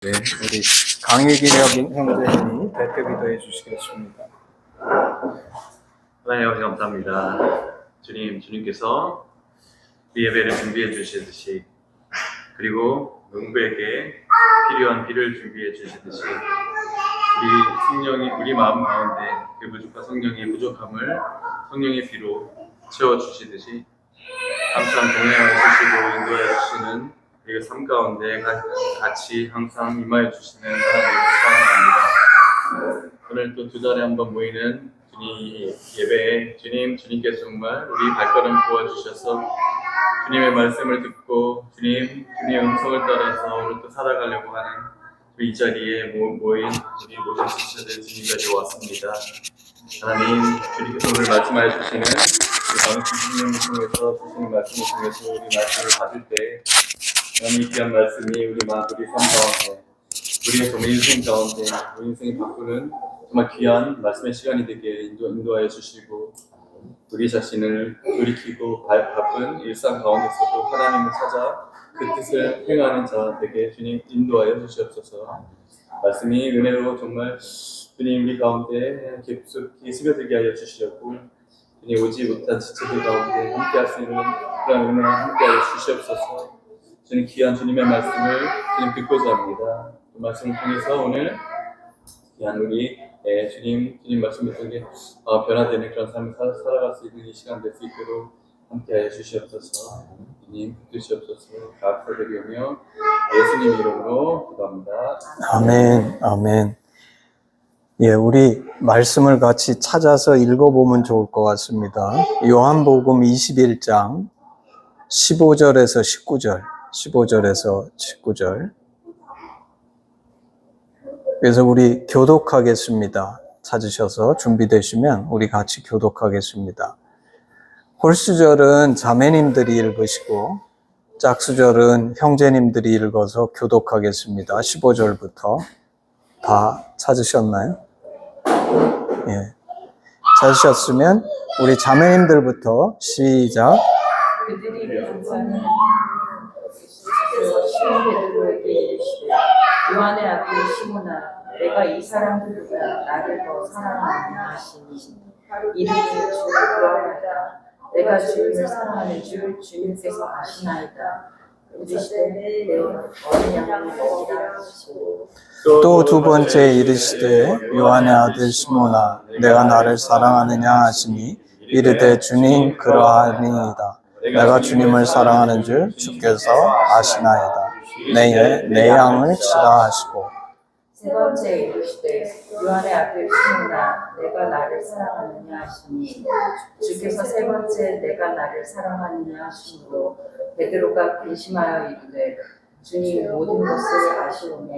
네, 우리 강의기력 형제님이 대표 기도해 주시겠습니다. 하나님 아버지 감사합니다. 주님께서 이 예배를 준비해 주시듯이, 그리고 농부에게 필요한 비를 준비해 주시듯이, 우리 마음 가운데 그 부족한 성령의 부족함을 성령의 비로 채워 주시듯이 항상 동행하여 주시고 인도하여 주시는 우리가 삶 가운데 같이 항상 임하여 주시는 하나님을 사랑합니다. 오늘 또 2달에 한 번 모이는 주님 예배에 주님께서 정말 우리 발걸음 도와주셔서 주님의 말씀을 듣고 주님의 음성을 따라서 오늘 또 살아가려고 하는 이 자리에 모인 우리 모든 지체들 주님 자리에 왔습니다. 하나님, 주님께서 오늘 말씀해 주시는 주님을 통해서 주시는 말씀을 통해서 우리 말씀을 받을 때 하나님, 이 귀한 말씀이 우리 삶 가운데, 우리의 정말 인생 가운데 우리 인생을 바꾸는 정말 귀한 말씀의 시간이 되게 인도하여 주시고, 우리 자신을 돌이키고 바쁜 일상 가운데서도 하나님을 찾아 그 뜻을 행하는 자 되게 주님 인도하여 주시옵소서. 말씀이 은혜로 정말 주님 우리 가운데 깊숙이 스며들게 하여 주시옵고, 주님 오지 못한 지체들 가운데 함께 할 수 있는 그런 은혜 함께 하여 주시옵소서. 주님 귀한 주님의 말씀을 주님 듣고자 합니다. 그 말씀을 통해서 오늘 귀한 우리 주님 말씀을 통해 변화되는 그런 삶을 살아갈 수 있는 이 시간 될 수 있도록 함께하여 주시옵소서. 주님 붙드시옵소서. 감사드리며 예수님 이름으로 기도합니다. 아멘, 아멘. 예, 우리 말씀을 같이 찾아서 읽어보면 좋을 것 같습니다. 요한복음 21장 15절에서 19절, 15절에서 19절. 그래서 우리 교독하겠습니다. 찾으셔서 준비되시면 우리 같이 교독하겠습니다. 홀수절은 자매님들이 읽으시고 짝수절은 형제님들이 읽어서 교독하겠습니다. 15절부터 다 찾으셨나요? 예. 찾으셨으면 우리 자매님들부터 시작. 그들이 간사는 시몬 베드로에게 이르시되 요한의 아들 시몬아, 내가 이 사람들보다 나를 더 사랑하느냐 하시니 이르되 주를 구하나이다. 내가 주님을 사랑하는 줄 주님께서 아시나이다. 이르시되 내 어린 양을 먹이라 하시고, 또 두 번째 이르시되 요한의 아들 시몬아, 내가 나를 사랑하느냐 하시니 이르되 주님 그러하니이다. 내가 주님을 사랑하는 줄 주께서 아시나이다. 내 양을 치라 하시고, 세 번째 이르시되 요한의 아들 시몬아, 내가 나를 사랑하느냐 하시니 주께서 세 번째 내가 나를 사랑하느냐 하시므로 베드로가 근심하여 이르되 주님 모든 것을 아시오매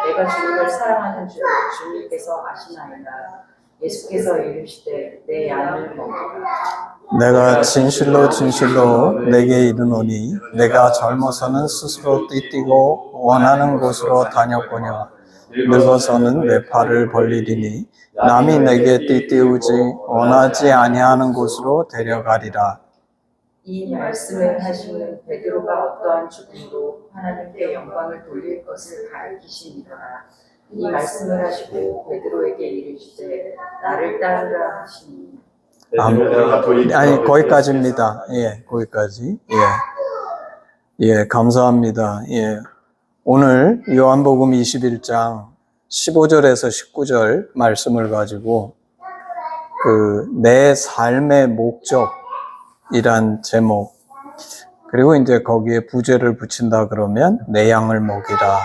내가 주님을 사랑하는 줄 주님께서 아시나이다. 예수께서 이르시되 내 양을 먹이라. 내가 진실로 내게 이르노니 내가 젊어서는 스스로 띠뛰고 원하는 곳으로 다녔거니와 늙어서는 내 팔을 벌리리니 남이 내게 띠띠우지 원하지 아니하는 곳으로 데려가리라. 이 말씀을 하시는 베드로가 어떠한 죽음으로 하나님께 영광을 돌릴 것을 가르치시니라. 이 말씀을 하시고 베드로에게 이르시되 나를 따르라 하시니. 아니 거기까지입니다. 예, 거기까지. 예, 감사합니다. 예, 오늘 요한복음 21장 15절에서 19절 말씀을 가지고 내 삶의 목적이란 제목, 그리고 이제 거기에 부제를 붙인다 그러면 내 양을 먹이라,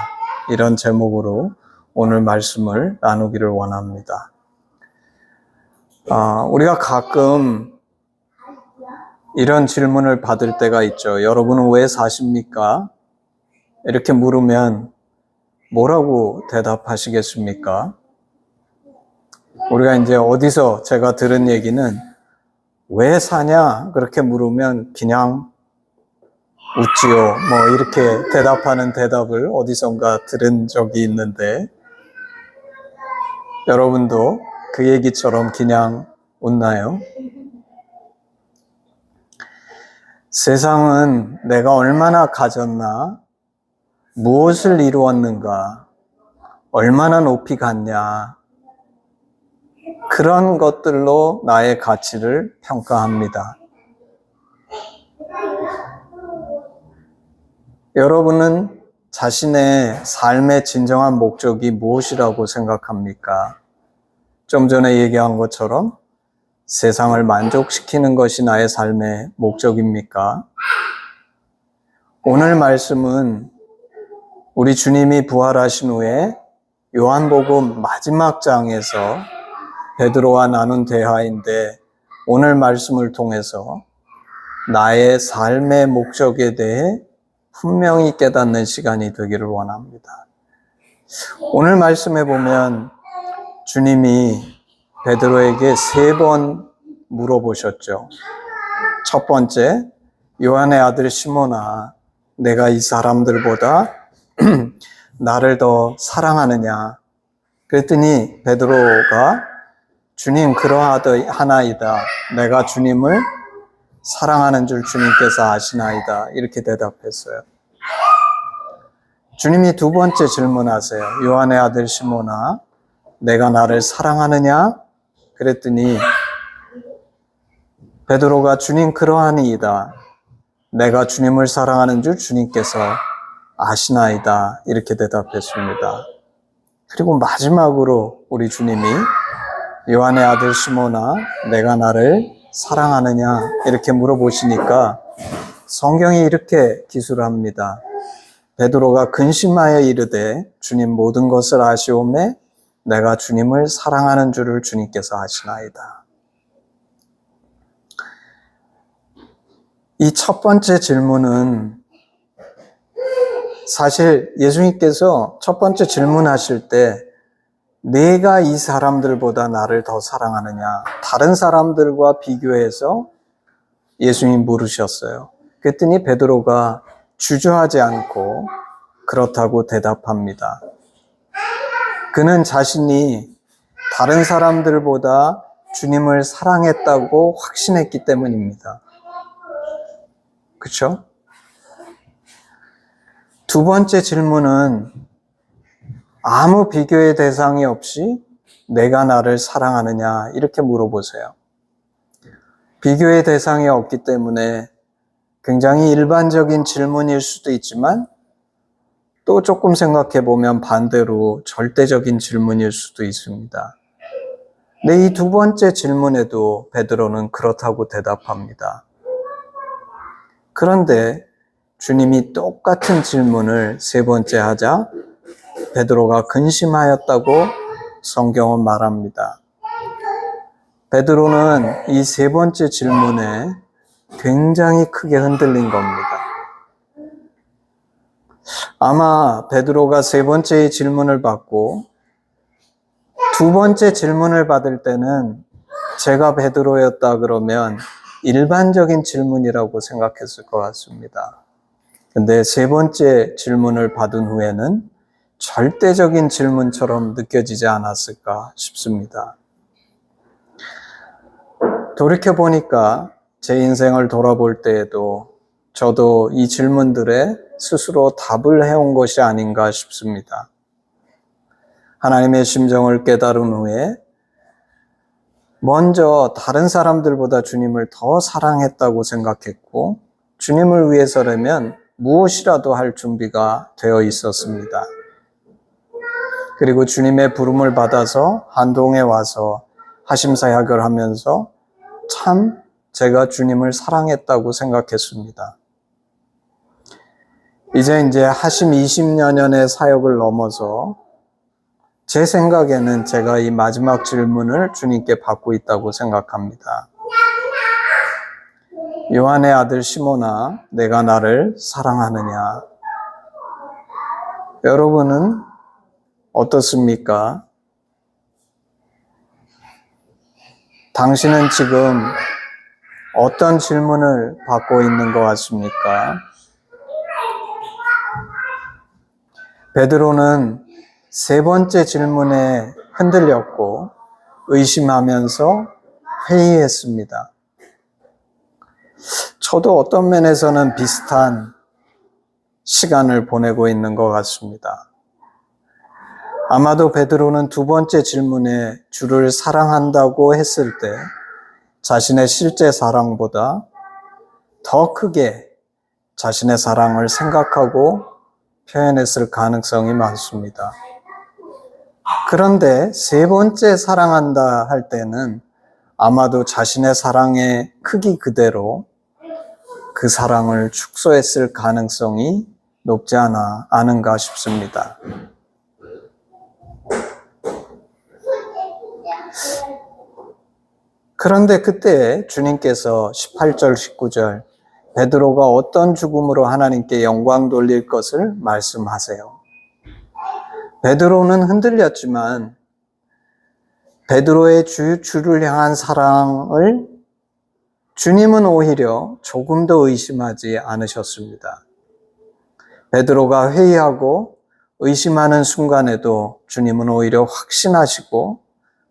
이런 제목으로 오늘 말씀을 나누기를 원합니다. 우리가 가끔 이런 질문을 받을 때가 있죠. 여러분은 왜 사십니까? 이렇게 물으면 뭐라고 대답하시겠습니까? 우리가 이제 어디서 제가 들은 얘기는 왜 사냐? 그렇게 물으면 그냥 웃지요. 뭐 이렇게 대답하는 대답을 어디선가 들은 적이 있는데, 여러분도 그 얘기처럼 그냥 웃나요? 세상은 내가 얼마나 가졌나, 무엇을 이루었는가, 얼마나 높이 갔냐. 그런 것들로 나의 가치를 평가합니다. 여러분은 자신의 삶의 진정한 목적이 무엇이라고 생각합니까? 좀 전에 얘기한 것처럼 세상을 만족시키는 것이 나의 삶의 목적입니까? 오늘 말씀은 우리 주님이 부활하신 후에 요한복음 마지막 장에서 베드로와 나눈 대화인데 오늘 말씀을 통해서 나의 삶의 목적에 대해 분명히 깨닫는 시간이 되기를 원합니다. 오늘 말씀에 보면 주님이 베드로에게 3번 물어보셨죠. 첫 번째, 요한의 아들 시몬아, 내가 이 사람들보다 나를 더 사랑하느냐? 그랬더니 베드로가 주님 그러하나이다. 내가 주님을 사랑하는 줄 주님께서 아시나이다. 이렇게 대답했어요. 주님이 2번째 질문하세요. 요한의 아들 시몬아, 내가 나를 사랑하느냐? 그랬더니 베드로가 주님 그러하니이다. 내가 주님을 사랑하는 줄 주님께서 아시나이다. 이렇게 대답했습니다. 그리고 마지막으로 우리 주님이 요한의 아들 시몬아, 내가 나를 사랑하느냐? 이렇게 물어보시니까 성경이 이렇게 기술합니다. 베드로가 근심하여 이르되 주님 모든 것을 아시오매 내가 주님을 사랑하는 줄을 주님께서 아시나이다. 이 첫 번째 질문은 사실 예수님께서 첫 번째 질문하실 때 내가 이 사람들보다 나를 더 사랑하느냐, 다른 사람들과 비교해서 예수님 물으셨어요. 그랬더니 베드로가 주저하지 않고 그렇다고 대답합니다. 그는 자신이 다른 사람들보다 주님을 사랑했다고 확신했기 때문입니다. 그렇죠? 2번째 질문은 아무 비교의 대상이 없이 내가 나를 사랑하느냐 이렇게 물어보세요. 비교의 대상이 없기 때문에 굉장히 일반적인 질문일 수도 있지만 또 조금 생각해 보면 반대로 절대적인 질문일 수도 있습니다. 근데 이 2번째 질문에도 베드로는 그렇다고 대답합니다. 그런데 주님이 똑같은 질문을 3번째 하자 베드로가 근심하였다고 성경은 말합니다. 베드로는 이 3번째 질문에 굉장히 크게 흔들린 겁니다. 아마 베드로가 3번째 질문을 받고 2번째 질문을 받을 때는 제가 베드로였다 그러면 일반적인 질문이라고 생각했을 것 같습니다. 근데 3번째 질문을 받은 후에는 절대적인 질문처럼 느껴지지 않았을까 싶습니다. 돌이켜보니까 제 인생을 돌아볼 때에도 저도 이 질문들에 스스로 답을 해온 것이 아닌가 싶습니다. 하나님의 심정을 깨달은 후에 먼저 다른 사람들보다 주님을 더 사랑했다고 생각했고 주님을 위해서라면 무엇이라도 할 준비가 되어 있었습니다. 그리고 주님의 부름을 받아서 한동에 와서 하심사역을 하면서 참 제가 주님을 사랑했다고 생각했습니다. 이제 하심 20여 년의 사역을 넘어서 제 생각에는 제가 이 마지막 질문을 주님께 받고 있다고 생각합니다. 요한의 아들 시몬아, 내가 나를 사랑하느냐? 여러분은 어떻습니까? 당신은 지금 어떤 질문을 받고 있는 것 같습니까? 베드로는 3번째 질문에 흔들렸고 의심하면서 회의했습니다. 저도 어떤 면에서는 비슷한 시간을 보내고 있는 것 같습니다. 아마도 베드로는 두 번째 질문에 주를 사랑한다고 했을 때 자신의 실제 사랑보다 더 크게 자신의 사랑을 생각하고 표현했을 가능성이 많습니다. 그런데 세 번째 사랑한다 할 때는 아마도 자신의 사랑의 크기 그대로 그 사랑을 축소했을 가능성이 높지 않은가 싶습니다. 그런데 그때 주님께서 18절, 19절 베드로가 어떤 죽음으로 하나님께 영광 돌릴 것을 말씀하세요. 베드로는 흔들렸지만 베드로의 주를 향한 사랑을 주님은 오히려 조금 더 의심하지 않으셨습니다. 베드로가 회의하고 의심하는 순간에도 주님은 오히려 확신하시고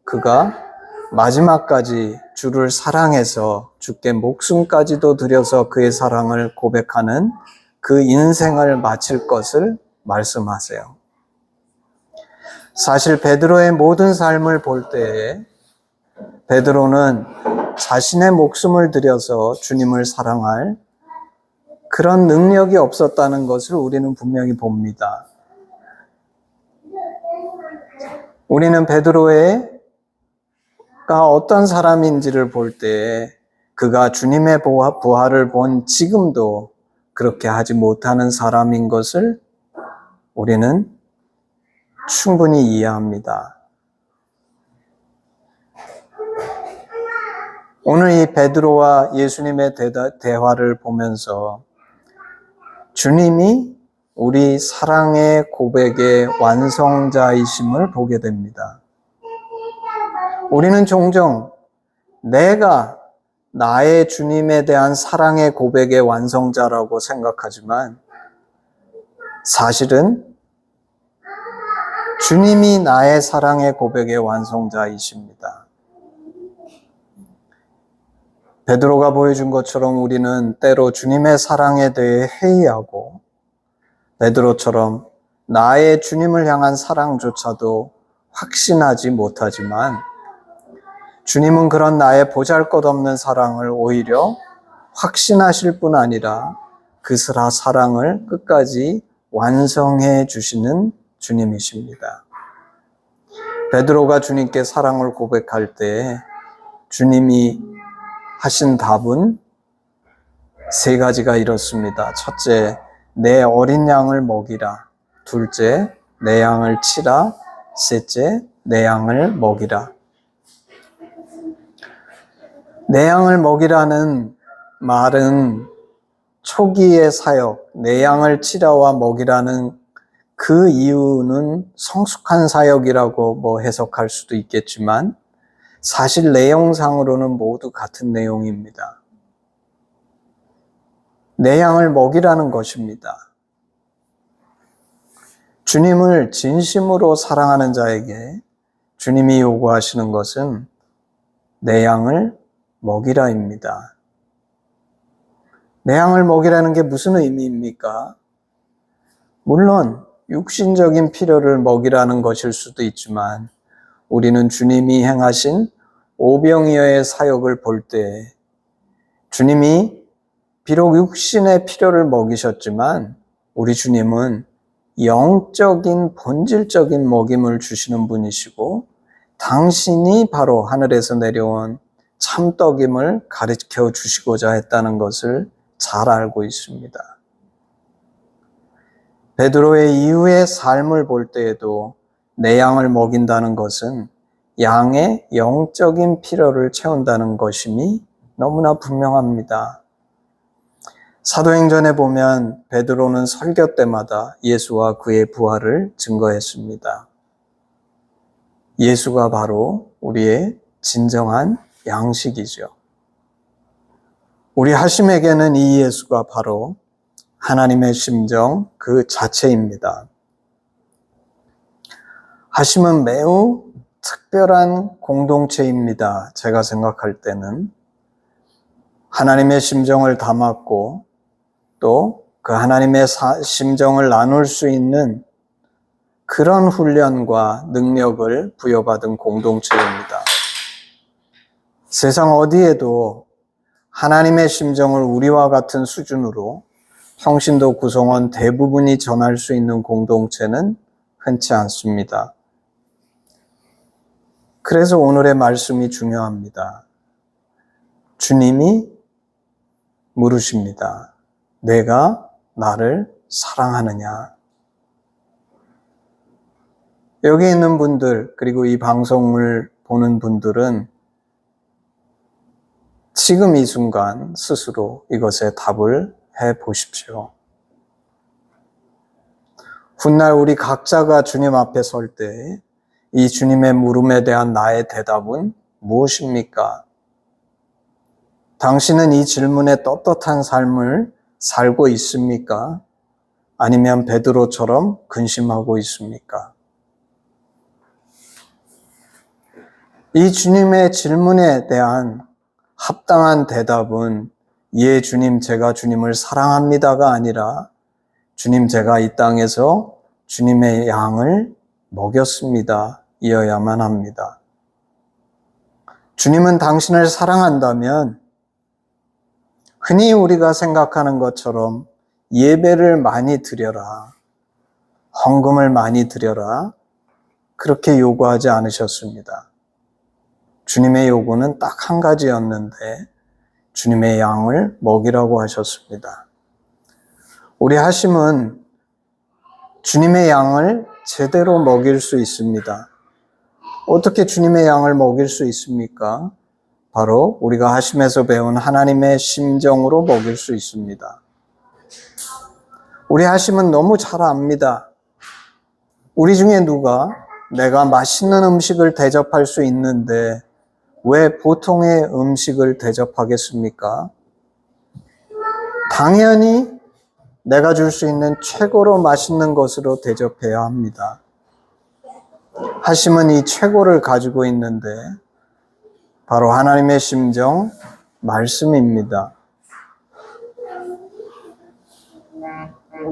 그가 마지막까지 주를 사랑해서 주께 목숨까지도 들여서 그의 사랑을 고백하는 그 인생을 마칠 것을 말씀하세요. 사실 베드로의 모든 삶을 볼 때에 베드로는 자신의 목숨을 들여서 주님을 사랑할 그런 능력이 없었다는 것을 우리는 분명히 봅니다. 우리는 베드로가 어떤 사람인지를 볼 때 그가 주님의 부활을 본 지금도 그렇게 하지 못하는 사람인 것을 우리는 충분히 이해합니다. 오늘 이 베드로와 예수님의 대화를 보면서 주님이 우리 사랑의 고백의 완성자이심을 보게 됩니다. 우리는 종종 내가 나의 주님에 대한 사랑의 고백의 완성자라고 생각하지만 사실은 주님이 나의 사랑의 고백의 완성자이십니다. 베드로가 보여준 것처럼 우리는 때로 주님의 사랑에 대해 회의하고 베드로처럼 나의 주님을 향한 사랑조차도 확신하지 못하지만 주님은 그런 나의 보잘것없는 사랑을 오히려 확신하실 뿐 아니라 그 사랑을 끝까지 완성해 주시는 주님이십니다. 베드로가 주님께 사랑을 고백할 때 주님이 하신 답은 세 가지가 이렇습니다. 첫째, 내 어린 양을 먹이라. 둘째, 내 양을 치라. 셋째, 내 양을 먹이라. 내 양을 먹이라는 말은 초기의 사역, 내 양을 치라와 먹이라는 그 이유는 성숙한 사역이라고 해석할 수도 있겠지만 사실 내용상으로는 모두 같은 내용입니다. 내 양을 먹이라는 것입니다. 주님을 진심으로 사랑하는 자에게 주님이 요구하시는 것은 내 양을 먹이라입니다. 내 양을 먹이라는 게 무슨 의미입니까? 물론 육신적인 필요를 먹이라는 것일 수도 있지만 우리는 주님이 행하신 오병이어의 사역을 볼 때 주님이 비록 육신의 필요를 먹이셨지만 우리 주님은 영적인 본질적인 먹임을 주시는 분이시고 당신이 바로 하늘에서 내려온 참떡임을 가르쳐 주시고자 했다는 것을 잘 알고 있습니다. 베드로의 이후의 삶을 볼 때에도 내 양을 먹인다는 것은 양의 영적인 필요를 채운다는 것임이 너무나 분명합니다. 사도행전에 보면 베드로는 설교 때마다 예수와 그의 부활을 증거했습니다. 예수가 바로 우리의 진정한 양식이죠. 우리 하심에게는 이 예수가 바로 하나님의 심정 그 자체입니다. 하심은 매우 특별한 공동체입니다. 제가 생각할 때는 하나님의 심정을 담았고 또 그 하나님의 심정을 나눌 수 있는 그런 훈련과 능력을 부여받은 공동체입니다. 세상 어디에도 하나님의 심정을 우리와 같은 수준으로 평신도 구성원 대부분이 전할 수 있는 공동체는 흔치 않습니다. 그래서 오늘의 말씀이 중요합니다. 주님이 물으십니다. 내가 나를 사랑하느냐? 여기 있는 분들, 그리고 이 방송을 보는 분들은 지금 이 순간 스스로 이것에 답을 해 보십시오. 훗날 우리 각자가 주님 앞에 설 때 이 주님의 물음에 대한 나의 대답은 무엇입니까? 당신은 이 질문에 떳떳한 삶을 살고 있습니까? 아니면 베드로처럼 근심하고 있습니까? 이 주님의 질문에 대한 합당한 대답은 예, 주님, 제가 주님을 사랑합니다가 아니라 주님, 제가 이 땅에서 주님의 양을 먹였습니다. 이어야만 합니다. 주님은 당신을 사랑한다면 흔히 우리가 생각하는 것처럼 예배를 많이 드려라, 헌금을 많이 드려라, 그렇게 요구하지 않으셨습니다. 주님의 요구는 딱 한 가지였는데 주님의 양을 먹이라고 하셨습니다. 우리 하심은 주님의 양을 제대로 먹일 수 있습니다. 어떻게 주님의 양을 먹일 수 있습니까? 바로 우리가 하심에서 배운 하나님의 심정으로 먹일 수 있습니다. 우리 하심은 너무 잘 압니다. 우리 중에 누가 내가 맛있는 음식을 대접할 수 있는데 왜 보통의 음식을 대접하겠습니까? 당연히 내가 줄 수 있는 최고로 맛있는 것으로 대접해야 합니다. 하심은 이 최고를 가지고 있는데 바로 하나님의 심정, 말씀입니다.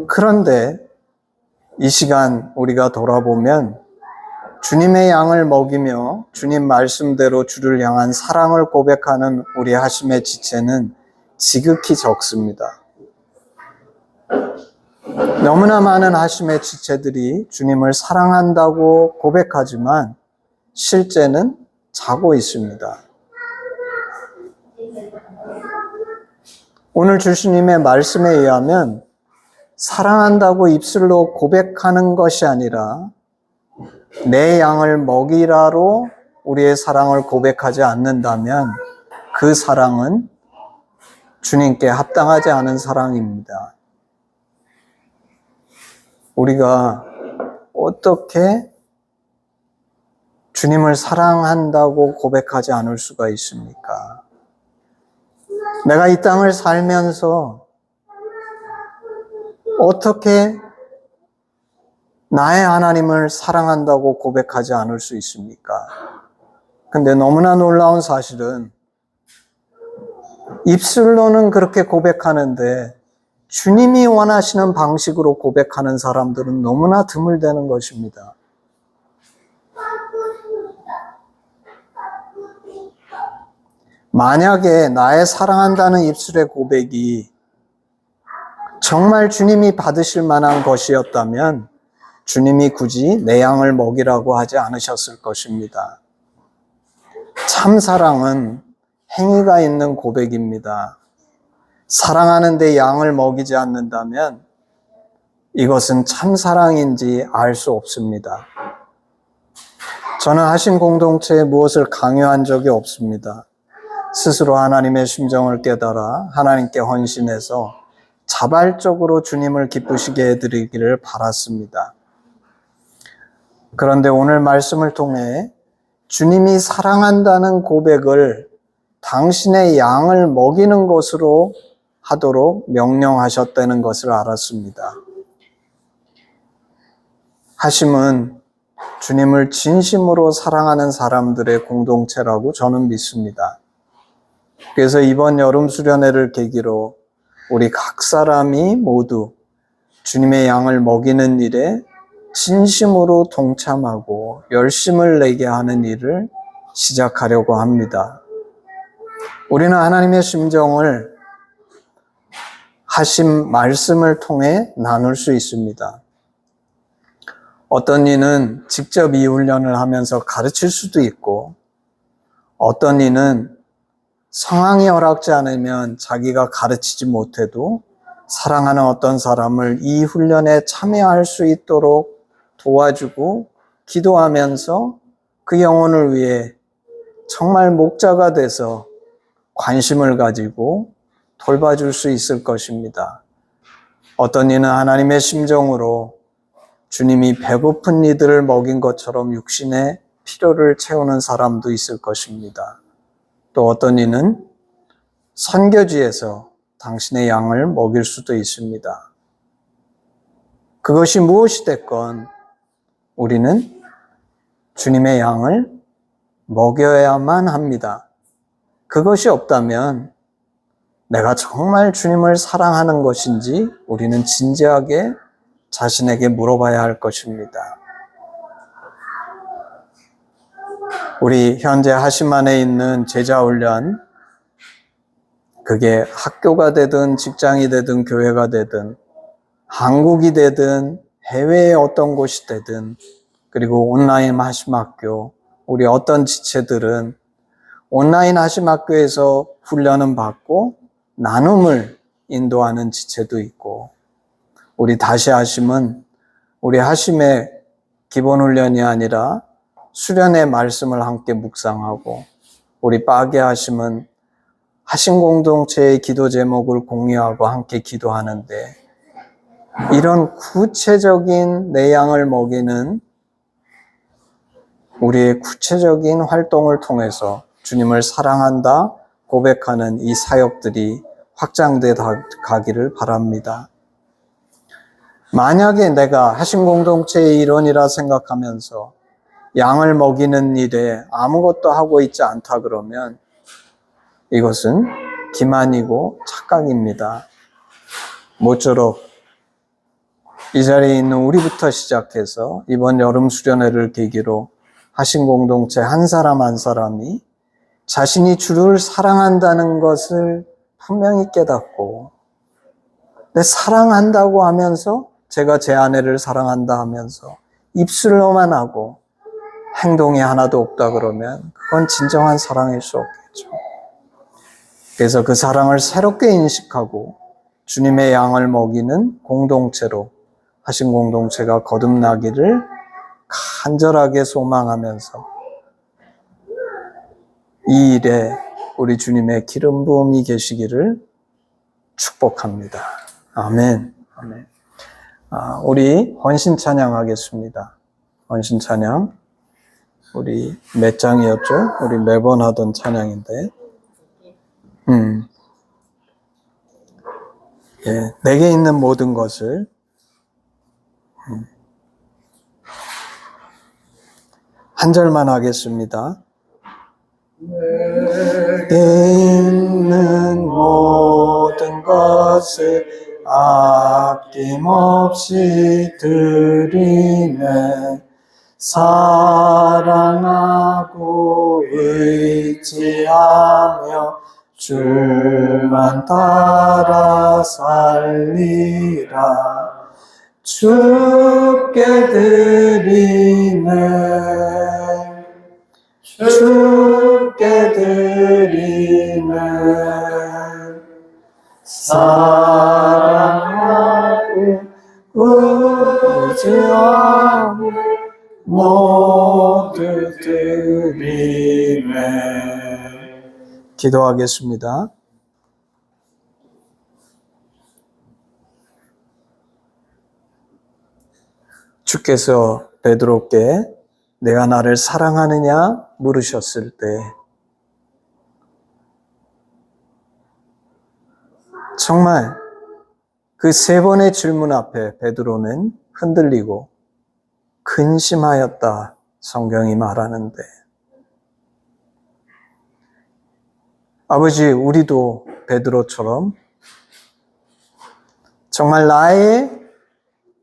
그런데 이 시간 우리가 돌아보면 주님의 양을 먹이며 주님 말씀대로 주를 향한 사랑을 고백하는 우리 하심의 지체는 지극히 적습니다. 너무나 많은 하심의 지체들이 주님을 사랑한다고 고백하지만 실제는 자고 있습니다. 오늘 주님의 말씀에 의하면 사랑한다고 입술로 고백하는 것이 아니라 내 양을 먹이라로 우리의 사랑을 고백하지 않는다면 그 사랑은 주님께 합당하지 않은 사랑입니다. 우리가 어떻게 주님을 사랑한다고 고백하지 않을 수가 있습니까? 내가 이 땅을 살면서 어떻게 나의 하나님을 사랑한다고 고백하지 않을 수 있습니까? 근데 너무나 놀라운 사실은 입술로는 그렇게 고백하는데 주님이 원하시는 방식으로 고백하는 사람들은 너무나 드물다는 것입니다. 만약에 나의 사랑한다는 입술의 고백이 정말 주님이 받으실 만한 것이었다면 주님이 굳이 내 양을 먹이라고 하지 않으셨을 것입니다. 참 사랑은 행위가 있는 고백입니다. 사랑하는데 양을 먹이지 않는다면 이것은 참 사랑인지 알 수 없습니다. 저는 하신 공동체에 무엇을 강요한 적이 없습니다. 스스로 하나님의 심정을 깨달아 하나님께 헌신해서 자발적으로 주님을 기쁘시게 해드리기를 바랐습니다. 그런데 오늘 말씀을 통해 주님이 사랑한다는 고백을 당신의 양을 먹이는 것으로 하도록 명령하셨다는 것을 알았습니다. 하심은 주님을 진심으로 사랑하는 사람들의 공동체라고 저는 믿습니다. 그래서 이번 여름 수련회를 계기로 우리 각 사람이 모두 주님의 양을 먹이는 일에 진심으로 동참하고 열심을 내게 하는 일을 시작하려고 합니다. 우리는 하나님의 심정을 하신 말씀을 통해 나눌 수 있습니다. 어떤 이는 직접 이 훈련을 하면서 가르칠 수도 있고, 어떤 이는 상황이 허락지 않으면 자기가 가르치지 못해도 사랑하는 어떤 사람을 이 훈련에 참여할 수 있도록 도와주고 기도하면서 그 영혼을 위해 정말 목자가 돼서 관심을 가지고 돌봐줄 수 있을 것입니다. 어떤 이는 하나님의 심정으로 주님이 배고픈 이들을 먹인 것처럼 육신의 필요를 채우는 사람도 있을 것입니다. 또 어떤 이는 선교지에서 당신의 양을 먹일 수도 있습니다. 그것이 무엇이 됐건 우리는 주님의 양을 먹여야만 합니다. 그것이 없다면 내가 정말 주님을 사랑하는 것인지 우리는 진지하게 자신에게 물어봐야 할 것입니다. 우리 현재 하심 안에 있는 제자훈련, 그게 학교가 되든 직장이 되든 교회가 되든 한국이 되든 해외의 어떤 곳이 되든, 그리고 온라인 하심학교, 우리 어떤 지체들은 온라인 하심학교에서 훈련은 받고 나눔을 인도하는 지체도 있고, 우리 다시 하심은 우리 하심의 기본 훈련이 아니라 수련의 말씀을 함께 묵상하고, 우리 빠게 하심은 하심 공동체의 기도 제목을 공유하고 함께 기도하는데, 이런 구체적인 내 양을 먹이는 우리의 구체적인 활동을 통해서 주님을 사랑한다 고백하는 이 사역들이 확장돼 가기를 바랍니다. 만약에 내가 하심 공동체의 일원이라 생각하면서 양을 먹이는 일에 아무것도 하고 있지 않다 그러면 이것은 기만이고 착각입니다. 모쪼록 이 자리에 있는 우리부터 시작해서 이번 여름 수련회를 계기로 하심 공동체 한 사람 한 사람이 자신이 주를 사랑한다는 것을 분명히 깨닫고, 내 사랑한다고 하면서 제가 제 아내를 사랑한다 하면서 입술로만 하고 행동이 하나도 없다 그러면 그건 진정한 사랑일 수 없겠죠. 그래서 그 사랑을 새롭게 인식하고 주님의 양을 먹이는 공동체로 하심 공동체가 거듭나기를 간절하게 소망하면서 이 일에 우리 주님의 기름 부음이 계시기를 축복합니다. 아멘. 아멘. 우리 헌신 찬양하겠습니다. 헌신 찬양. 우리 몇 장이었죠? 우리 매번 하던 찬양인데. 예, 내게 있는 모든 것을 한 절만 하겠습니다. 내게 있는 모든 것을 아낌없이 드리네. 사랑하고 의지하며 주만 따라 살리라. 주께 드리네. 주께 드리네. 사랑하고 의지하고 모두 드리네. 기도하겠습니다. 주께서 베드로께 내가 나를 사랑하느냐 물으셨을 때 정말 그 세 번의 질문 앞에 베드로는 흔들리고 근심하였다 성경이 말하는데, 아버지, 우리도 베드로처럼 정말 나의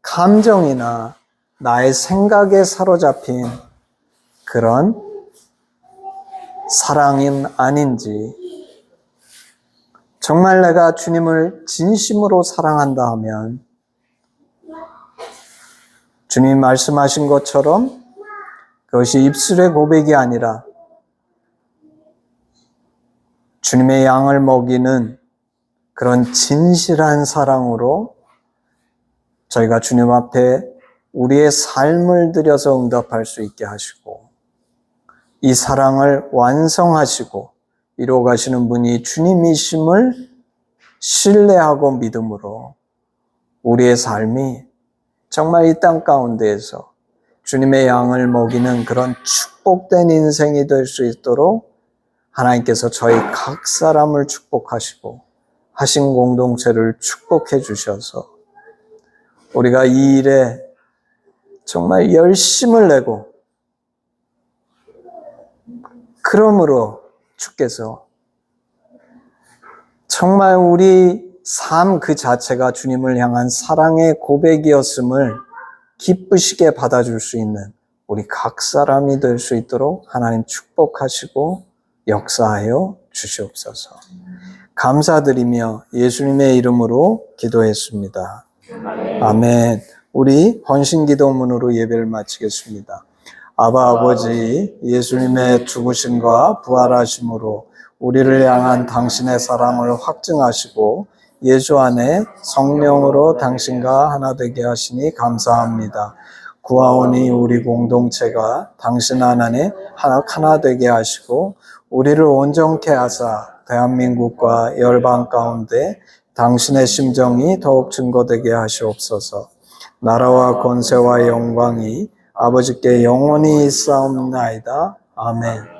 감정이나 나의 생각에 사로잡힌 그런 사랑은 아닌지, 정말 내가 주님을 진심으로 사랑한다 하면 주님이 말씀하신 것처럼 그것이 입술의 고백이 아니라 주님의 양을 먹이는 그런 진실한 사랑으로 저희가 주님 앞에 우리의 삶을 들여서 응답할 수 있게 하시고, 이 사랑을 완성하시고 이루어가시는 분이 주님이심을 신뢰하고 믿음으로 우리의 삶이 정말 이 땅 가운데에서 주님의 양을 먹이는 그런 축복된 인생이 될 수 있도록 하나님께서 저희 각 사람을 축복하시고 하신 공동체를 축복해 주셔서 우리가 이 일에 정말 열심을 내고, 그러므로 주께서 정말 우리 삶 그 자체가 주님을 향한 사랑의 고백이었음을 기쁘시게 받아줄 수 있는 우리 각 사람이 될 수 있도록 하나님 축복하시고 역사하여 주시옵소서. 감사드리며 예수님의 이름으로 기도했습니다. 아멘. 우리 헌신기도문으로 예배를 마치겠습니다. 아바 아버지, 예수님의 죽으심과 부활하심으로 우리를 향한 당신의 사랑을 확증하시고 예수 안에 성령으로 당신과 하나 되게 하시니 감사합니다. 구하오니 우리 공동체가 당신 안에 하나 되게 하시고 우리를 온전케 하사 대한민국과 열방 가운데 당신의 심정이 더욱 증거되게 하시옵소서. 나라와 권세와 영광이 아버지께 영원히 있사옵나이다. 아멘.